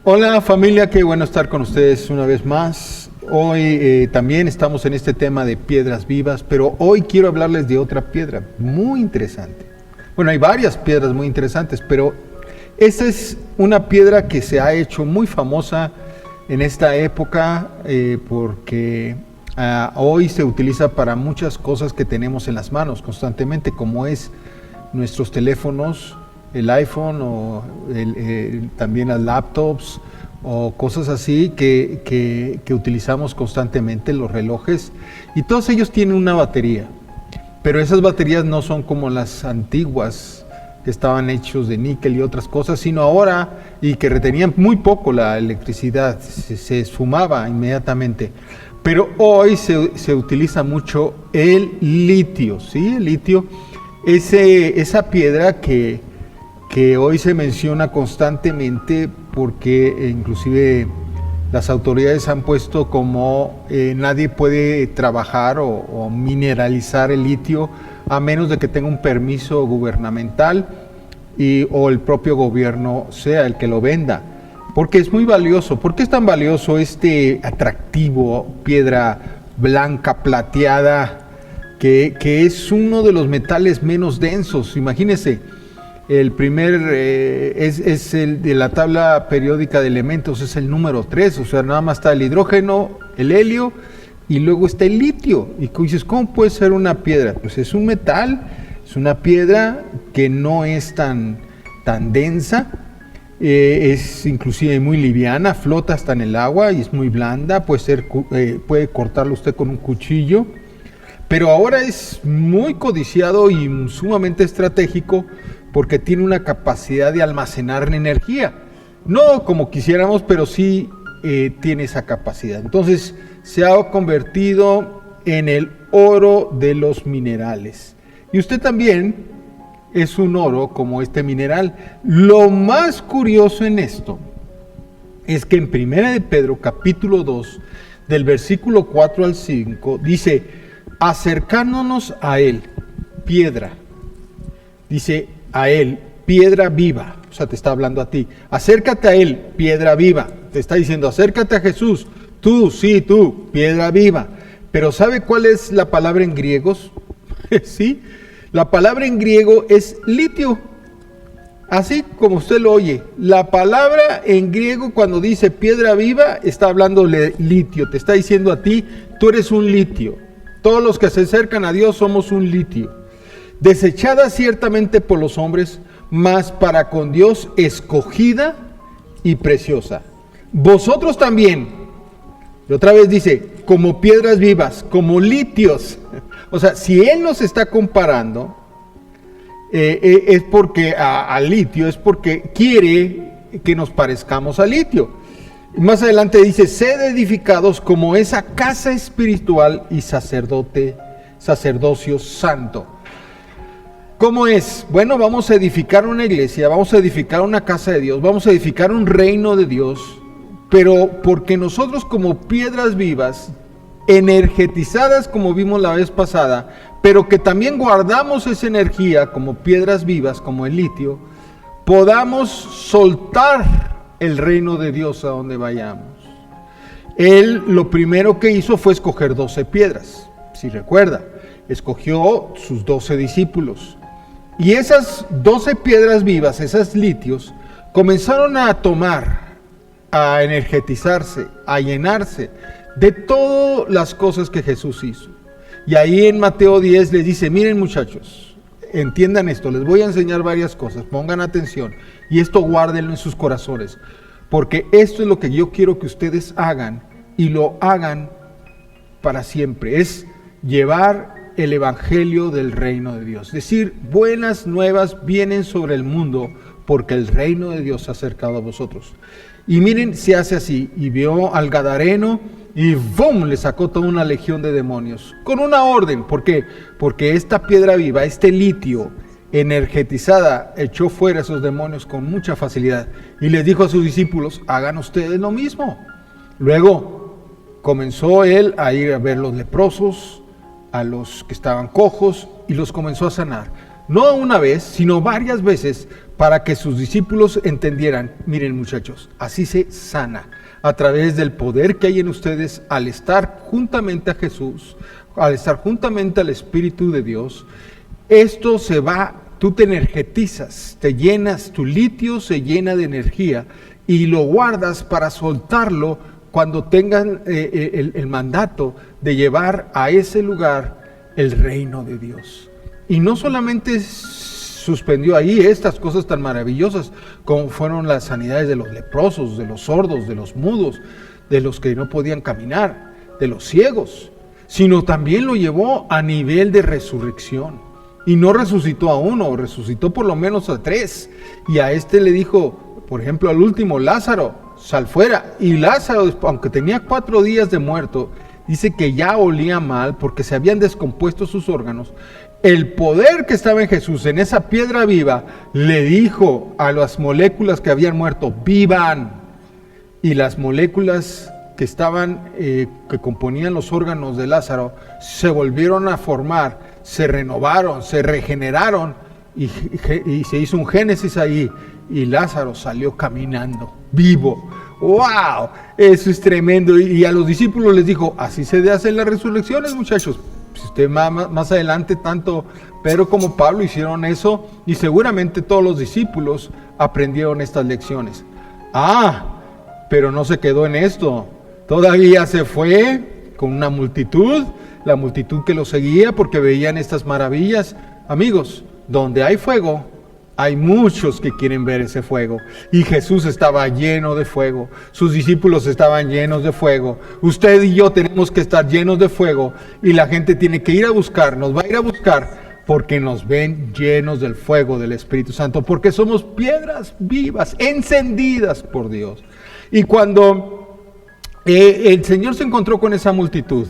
Hola familia, qué bueno estar con ustedes una vez más. Hoy también estamos en este tema de piedras vivas, pero hoy quiero hablarles de otra piedra muy interesante. Bueno, hay varias piedras muy interesantes, pero esta es una piedra que se ha hecho muy famosa en esta época porque hoy se utiliza para muchas cosas que tenemos en las manos constantemente, como es nuestros teléfonos, el iPhone o también las laptops o cosas así que utilizamos constantemente, los relojes, y todos ellos tienen una batería, pero esas baterías no son como las antiguas que estaban hechos de níquel y otras cosas, sino ahora, y que retenían muy poco la electricidad, se esfumaba inmediatamente. Pero hoy se utiliza mucho el litio, ¿sí? El litio, esa piedra que hoy se menciona constantemente porque inclusive las autoridades han puesto como nadie puede trabajar o mineralizar el litio a menos de que tenga un permiso gubernamental o el propio gobierno sea el que lo venda, porque es muy valioso. ¿Por qué es tan valioso este atractivo piedra blanca plateada que es uno de los metales menos densos? Imagínense. El primer es el de la tabla periódica de elementos, es el número 3, o sea, nada más está el hidrógeno, el helio, y luego está el litio. Y dices, ¿cómo puede ser una piedra? Pues es un metal, es una piedra que no es tan densa, es inclusive muy liviana, flota hasta en el agua y es muy blanda, puede cortarlo usted con un cuchillo, pero ahora es muy codiciado y sumamente estratégico, porque tiene una capacidad de almacenar energía. No como quisiéramos, pero sí tiene esa capacidad. Entonces se ha convertido en el oro de los minerales. Y usted también es un oro como este mineral. Lo más curioso en esto es que en 1 de Pedro capítulo 2, del versículo 4 al 5, dice, acercándonos a él, piedra, dice, a él, piedra viva, o sea, te está hablando a ti, acércate a él, piedra viva, te está diciendo, acércate a Jesús, tú, piedra viva, pero ¿sabe cuál es la palabra en griegos? Sí, la palabra en griego es litio, así como usted lo oye, la palabra en griego cuando dice piedra viva, está hablando de litio, te está diciendo a ti, tú eres un litio, todos los que se acercan a Dios somos un litio. Desechada ciertamente por los hombres, mas para con Dios escogida y preciosa. Vosotros también, y otra vez dice, como piedras vivas, como litios. O sea, si Él nos está comparando, es porque al litio, es porque quiere que nos parezcamos al litio. Más adelante dice, sed edificados como esa casa espiritual y sacerdocio santo. ¿Cómo es? Bueno, vamos a edificar una iglesia, vamos a edificar una casa de Dios, vamos a edificar un reino de Dios, pero porque nosotros como piedras vivas, energetizadas como vimos la vez pasada, pero que también guardamos esa energía como piedras vivas, como el litio, podamos soltar el reino de Dios a donde vayamos. Él lo primero que hizo fue escoger 12 piedras, si recuerda, escogió sus 12 discípulos. Y esas 12 piedras vivas, esos litios, comenzaron a tomar, a energetizarse, a llenarse de todas las cosas que Jesús hizo. Y ahí en Mateo 10 les dice, miren muchachos, entiendan esto, les voy a enseñar varias cosas, pongan atención y esto guárdenlo en sus corazones, porque esto es lo que yo quiero que ustedes hagan y lo hagan para siempre, es llevar el evangelio del reino de Dios. Es decir, buenas nuevas vienen sobre el mundo porque el reino de Dios se ha acercado a vosotros. Y miren, se hace así, y vio al gadareno y ¡bum!, le sacó toda una legión de demonios, con una orden. ¿Por qué? Porque esta piedra viva, este litio energetizada, echó fuera a esos demonios con mucha facilidad. Y les dijo a sus discípulos, hagan ustedes lo mismo. Luego comenzó él a ir a ver los leprosos, a los que estaban cojos, y los comenzó a sanar. No una vez, sino varias veces, para que sus discípulos entendieran, miren muchachos, así se sana, a través del poder que hay en ustedes al estar juntamente a Jesús, al estar juntamente al Espíritu de Dios. Esto se va, tú te energetizas, te llenas, tu litio se llena de energía y lo guardas para soltarlo cuando tengan el mandato de llevar a ese lugar el reino de Dios. Y no solamente suspendió ahí estas cosas tan maravillosas como fueron las sanidades de los leprosos, de los sordos, de los mudos, de los que no podían caminar, de los ciegos, sino también lo llevó a nivel de resurrección. Y no resucitó a uno, resucitó por lo menos a 3. Y a este le dijo, por ejemplo, al último, Lázaro, sal fuera. Y Lázaro, aunque tenía 4 días de muerto, dice que ya olía mal porque se habían descompuesto sus órganos. El poder que estaba en Jesús, en esa piedra viva, le dijo a las moléculas que habían muerto, vivan. Y las moléculas que estaban, que componían los órganos de Lázaro, se volvieron a formar, se renovaron, se regeneraron y se hizo un génesis ahí y Lázaro salió caminando, vivo. ¡Wow! Eso es tremendo. Y a los discípulos les dijo, así se hacen las resurrecciones, muchachos. Si usted más adelante, tanto Pedro como Pablo hicieron eso y seguramente todos los discípulos aprendieron estas lecciones. Pero no se quedó en esto. Todavía se fue con una multitud, la multitud que lo seguía porque veían estas maravillas. Amigos, donde hay fuego, hay muchos que quieren ver ese fuego. Y Jesús estaba lleno de fuego. Sus discípulos estaban llenos de fuego. Usted y yo tenemos que estar llenos de fuego. Y la gente tiene que ir a buscar, nos va a ir a buscar porque nos ven llenos del fuego del Espíritu Santo. Porque somos piedras vivas, encendidas por Dios. Y cuando el Señor se encontró con esa multitud,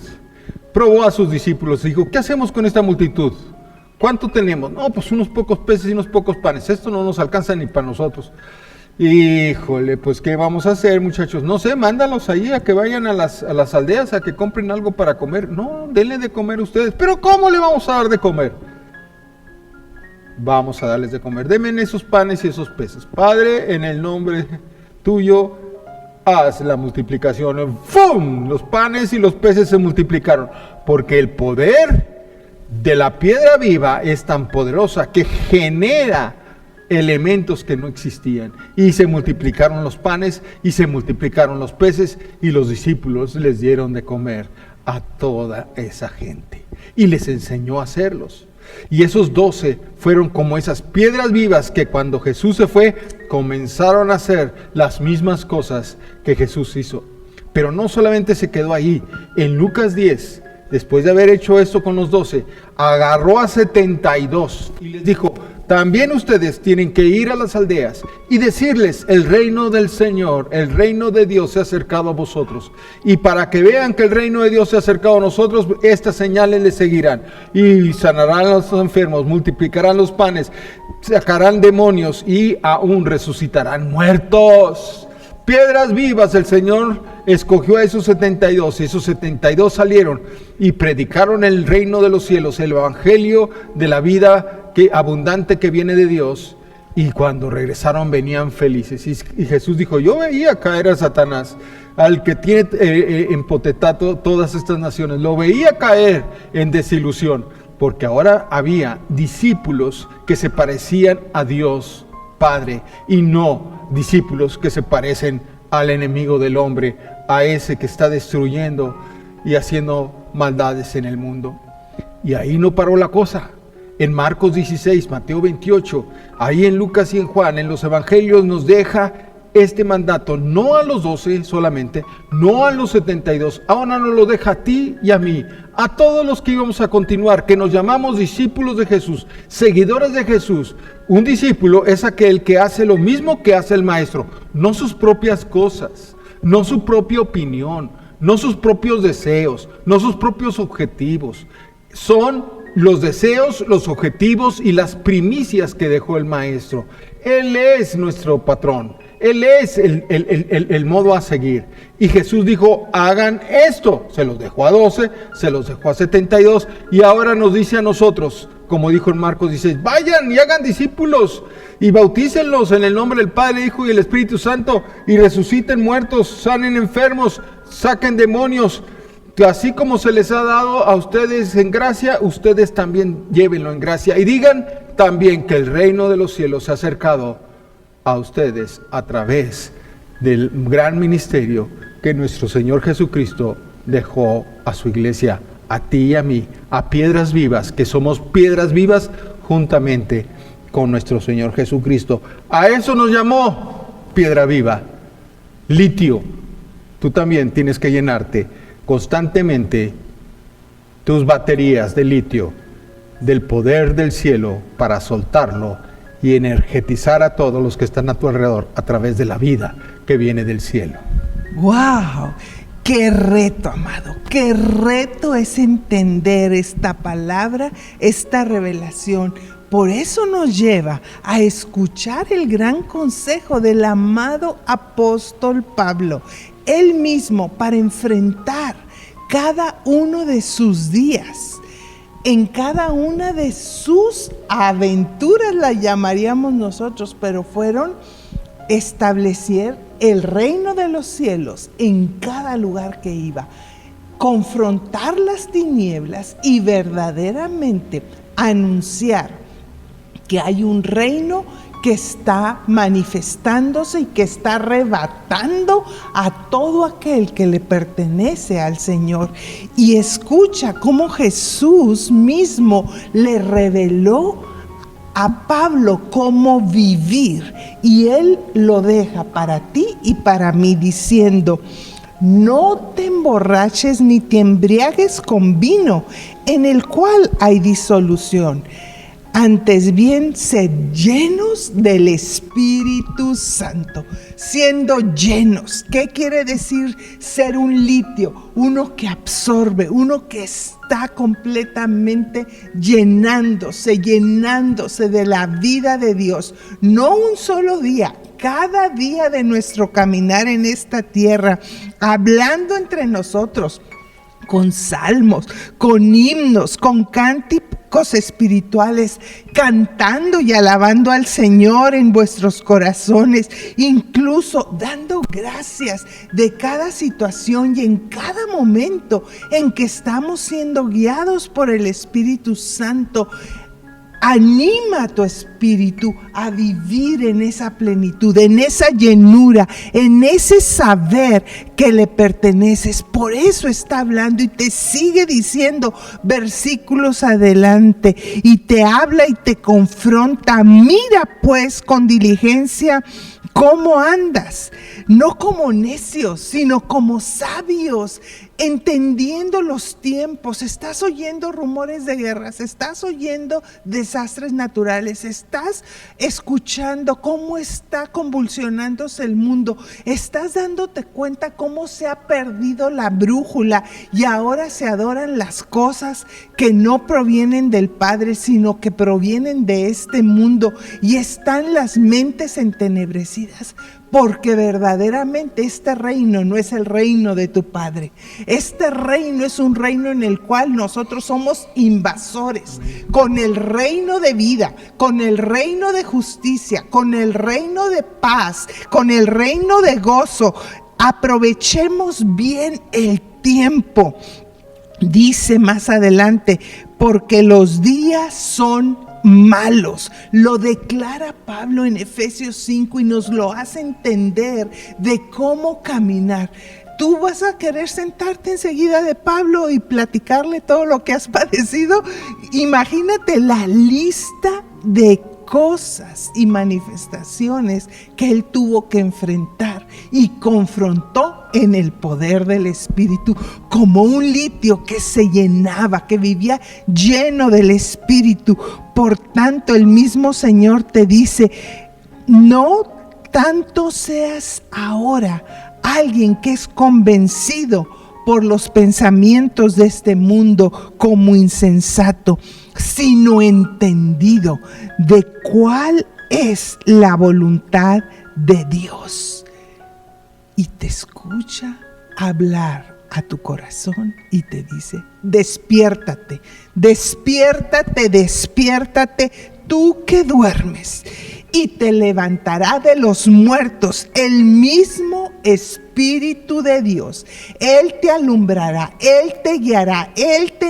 probó a sus discípulos y dijo, ¿qué hacemos con esta multitud? ¿Cuánto tenemos? No, pues unos pocos peces y unos pocos panes. Esto no nos alcanza ni para nosotros. Híjole, pues ¿qué vamos a hacer, muchachos? No sé, mándalos ahí a que vayan a las aldeas a que compren algo para comer. No, denle de comer ustedes. ¿Pero cómo le vamos a dar de comer? Vamos a darles de comer. Denme esos panes y esos peces. Padre, en el nombre tuyo, haz la multiplicación. ¡Fum! Los panes y los peces se multiplicaron. Porque el poder de la piedra viva es tan poderosa que genera elementos que no existían. Y se multiplicaron los panes y se multiplicaron los peces y los discípulos les dieron de comer a toda esa gente. Y les enseñó a hacerlos. Y esos 12 fueron como esas piedras vivas que cuando Jesús se fue, comenzaron a hacer las mismas cosas que Jesús hizo. Pero no solamente se quedó ahí. En Lucas 10, después de haber hecho esto con los 12, agarró a 72 y les dijo, también ustedes tienen que ir a las aldeas y decirles, el reino del Señor, el reino de Dios se ha acercado a vosotros. Y para que vean que el reino de Dios se ha acercado a nosotros, estas señales les seguirán. Y sanarán a los enfermos, multiplicarán los panes, sacarán demonios y aún resucitarán muertos. Piedras vivas, el Señor escogió a esos 72 y esos 72 salieron y predicaron el reino de los cielos, el evangelio de la vida abundante que viene de Dios, y cuando regresaron venían felices. Y Jesús dijo, yo veía caer a Satanás, al que tiene en potestad todas estas naciones, lo veía caer en desilusión, porque ahora había discípulos que se parecían a Dios Padre y no discípulos que se parecen al enemigo del hombre, a ese que está destruyendo y haciendo maldades en el mundo. Y ahí no paró la cosa. En Marcos 16, Mateo 28, ahí en Lucas y en Juan, en los evangelios nos deja este mandato, no a los 12 solamente, no a los 72, ahora nos lo deja a ti y a mí, a todos los que íbamos a continuar, que nos llamamos discípulos de Jesús, seguidores de Jesús. Un discípulo es aquel que hace lo mismo que hace el maestro, no sus propias cosas, no su propia opinión, no sus propios deseos, no sus propios objetivos, son los deseos, los objetivos y las primicias que dejó el maestro. Él es nuestro patrón, Él es el modo a seguir. Y Jesús dijo, hagan esto. Se los dejó a 12, se los dejó a 72 y ahora nos dice a nosotros, como dijo en Marcos 16, vayan y hagan discípulos y bautícenlos en el nombre del Padre, Hijo y el Espíritu Santo, y resuciten muertos, sanen enfermos, saquen demonios. Que así como se les ha dado a ustedes en gracia, ustedes también llévenlo en gracia. Y digan también que el reino de los cielos se ha acercado a ustedes a través del gran ministerio que nuestro Señor Jesucristo dejó a su iglesia, a ti y a mí, a Piedras Vivas, que somos piedras vivas juntamente con nuestro Señor Jesucristo. A eso nos llamó piedra viva, litio. Tú también tienes que llenarte constantemente tus baterías de litio del poder del cielo para soltarlo y energetizar a todos los que están a tu alrededor a través de la vida que viene del cielo. ¡Wow! ¡Qué reto, amado! ¡Qué reto es entender esta palabra, esta revelación! Por eso nos lleva a escuchar el gran consejo del amado apóstol Pablo. Él mismo, para enfrentar cada uno de sus días, en cada una de sus aventuras, la llamaríamos nosotros, pero fueron establecer el reino de los cielos en cada lugar que iba, confrontar las tinieblas y verdaderamente anunciar que hay un reino que está manifestándose y que está arrebatando a todo aquel que le pertenece al Señor. Y escucha cómo Jesús mismo le reveló a Pablo cómo vivir, y él lo deja para ti y para mí diciendo: no te emborraches ni te embriagues con vino, en el cual hay disolución. Antes bien, sed llenos del Espíritu Santo. Siendo llenos, ¿qué quiere decir ser un litio? Uno que absorbe, uno que está completamente llenándose de la vida de Dios. No un solo día, cada día de nuestro caminar en esta tierra, hablando entre nosotros, con salmos, con himnos, con cánticos espirituales, cantando y alabando al Señor en vuestros corazones, incluso dando gracias de cada situación y en cada momento en que estamos siendo guiados por el Espíritu Santo. Anima a tu espíritu a vivir en esa plenitud, en esa llenura, en ese saber que le perteneces. Por eso está hablando y te sigue diciendo versículos adelante, y te habla y te confronta. Mira pues con diligencia cómo andas, no como necios, sino como sabios, entendiendo los tiempos. Estás oyendo rumores de guerras, estás oyendo desastres naturales, estás escuchando cómo está convulsionándose el mundo, estás dándote cuenta cómo se ha perdido la brújula y ahora se adoran las cosas que no provienen del Padre, sino que provienen de este mundo, y están las mentes entenebrecidas. Porque verdaderamente este reino no es el reino de tu Padre. Este reino es un reino en el cual nosotros somos invasores, con el reino de vida, con el reino de justicia, con el reino de paz, con el reino de gozo. Aprovechemos bien el tiempo. Dice más adelante, porque los días son malos. Lo declara Pablo en Efesios 5 y nos lo hace entender de cómo caminar. ¿Tú vas a querer sentarte enseguida de Pablo y platicarle todo lo que has padecido? Imagínate la lista de cosas y manifestaciones que él tuvo que enfrentar y confrontó en el poder del Espíritu, como un litio que se llenaba, que vivía lleno del Espíritu. Por tanto, el mismo Señor te dice: no tanto seas ahora alguien que es convencido por los pensamientos de este mundo como insensato, sino entendido de cuál es la voluntad de Dios. Y te escucha hablar a tu corazón y te dice: despiértate, despiértate, despiértate, tú que duermes. y te levantará de los muertos el mismo Espíritu de Dios. Él te alumbrará, Él te guiará, Él te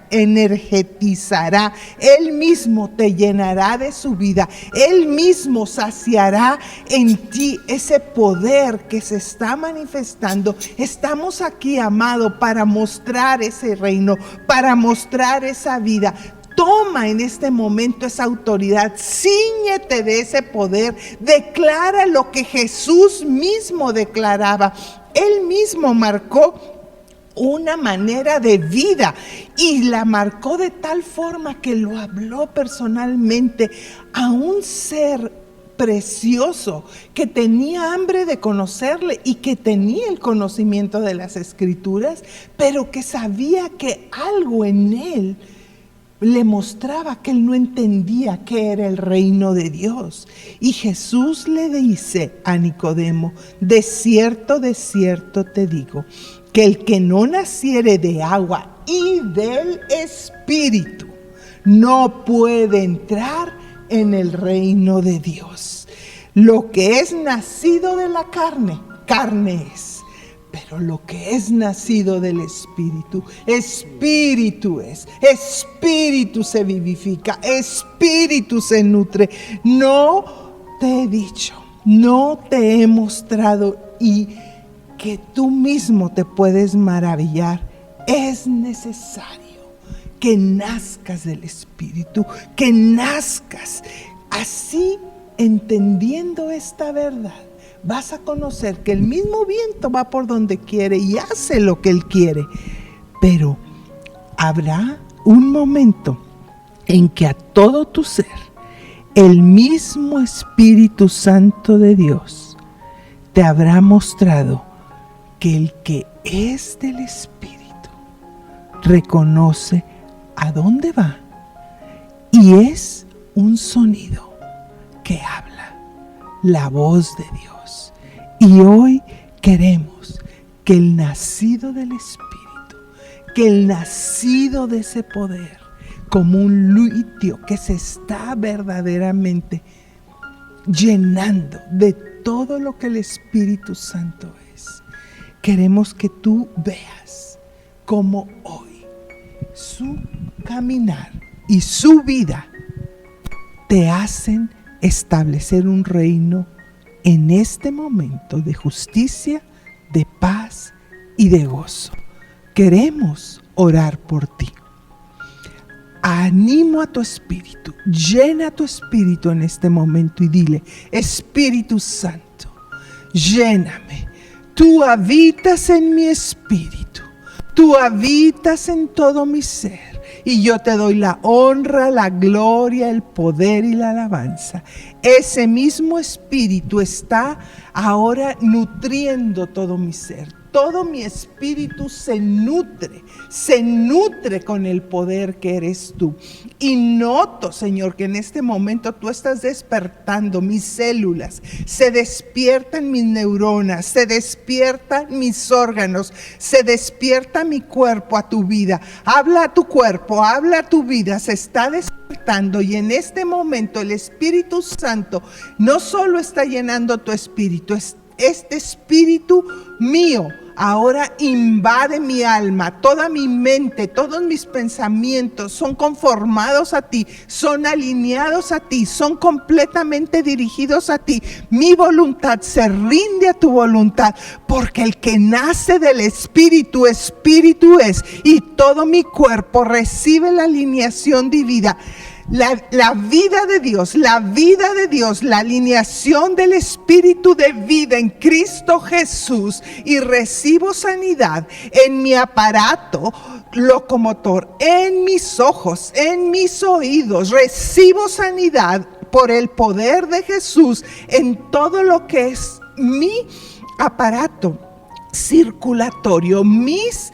energetizará, Él mismo te llenará de su vida, Él mismo saciará en ti ese poder que se está manifestando. Estamos aquí, amado, para mostrar ese reino, para mostrar esa vida. Toma en este momento esa autoridad, cíñete de ese poder, declara lo que Jesús mismo declaraba. Él mismo marcó una manera de vida y la marcó de tal forma que lo habló personalmente a un ser precioso que tenía hambre de conocerle y que tenía el conocimiento de las Escrituras, pero que sabía que algo en él le mostraba que él no entendía qué era el reino de Dios. Y Jesús le dice a Nicodemo: de cierto te digo, que el que no naciere de agua y del Espíritu no puede entrar en el reino de Dios. Lo que es nacido de la carne, carne es. Pero lo que es nacido del Espíritu, Espíritu es. Espíritu se vivifica, Espíritu se nutre. No te he dicho, no te he mostrado, y que tú mismo te puedes maravillar. Es necesario que nazcas del Espíritu, que nazcas así, entendiendo esta verdad. Vas a conocer que el mismo viento va por donde quiere y hace lo que él quiere. Pero habrá un momento en que a todo tu ser, el mismo Espíritu Santo de Dios te habrá mostrado que el que es del Espíritu reconoce a dónde va, y es un sonido que habla, la voz de Dios. Y hoy queremos que el nacido del Espíritu, que el nacido de ese poder, como un litio que se está verdaderamente llenando de todo lo que el Espíritu Santo es, queremos que tú veas cómo hoy su caminar y su vida te hacen establecer un reino en este momento de justicia, de paz y de gozo. Queremos orar por ti. Animo a tu espíritu, llena tu espíritu en este momento y dile: Espíritu Santo, lléname. Tú habitas en mi espíritu, tú habitas en todo mi ser. Y yo te doy la honra, la gloria, el poder y la alabanza. Ese mismo Espíritu está ahora nutriendo todo mi ser. Todo mi espíritu se nutre con el poder que eres tú. Y noto, Señor, que en este momento tú estás despertando mis células, se despiertan mis neuronas, se despiertan mis órganos, se despierta mi cuerpo a tu vida. Habla a tu cuerpo, habla a tu vida, se está despertando, y en este momento el Espíritu Santo no solo está llenando tu espíritu, este espíritu mío ahora invade mi alma, toda mi mente, todos mis pensamientos son conformados a ti, son alineados a ti, son completamente dirigidos a ti. Mi voluntad se rinde a tu voluntad, porque el que nace del Espíritu, Espíritu es, y todo mi cuerpo recibe la alineación divina. La vida de Dios, la alineación del Espíritu de vida en Cristo Jesús, y recibo sanidad en mi aparato locomotor, en mis ojos, en mis oídos. Recibo sanidad por el poder de Jesús en todo lo que es mi aparato circulatorio, mis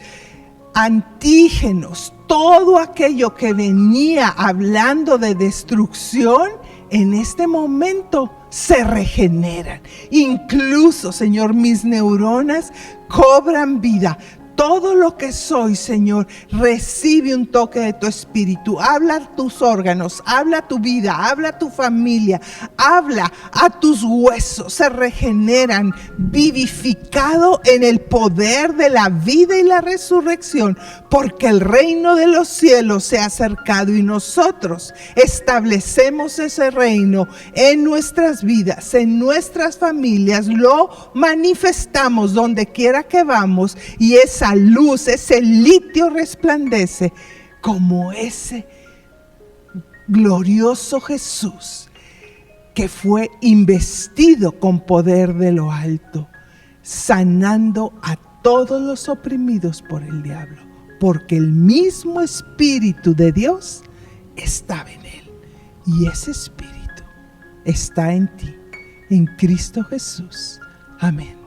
antígenos, todo aquello que venía hablando de destrucción, en este momento se regeneran. Incluso, Señor, mis neuronas cobran vida. todo lo que soy, Señor, recibe un toque de tu espíritu. Habla a tus órganos, habla a tu vida, habla a tu familia, habla a tus huesos. Se regeneran, vivificado en el poder de la vida y la resurrección, porque el reino de los cielos se ha acercado y nosotros establecemos ese reino en nuestras vidas, en nuestras familias, lo manifestamos donde quiera que vamos, y esa luz, ese litio resplandece como ese glorioso Jesús que fue investido con poder de lo alto, sanando a todos los oprimidos por el diablo, porque el mismo Espíritu de Dios estaba en él, y ese Espíritu está en ti, en Cristo Jesús. Amén.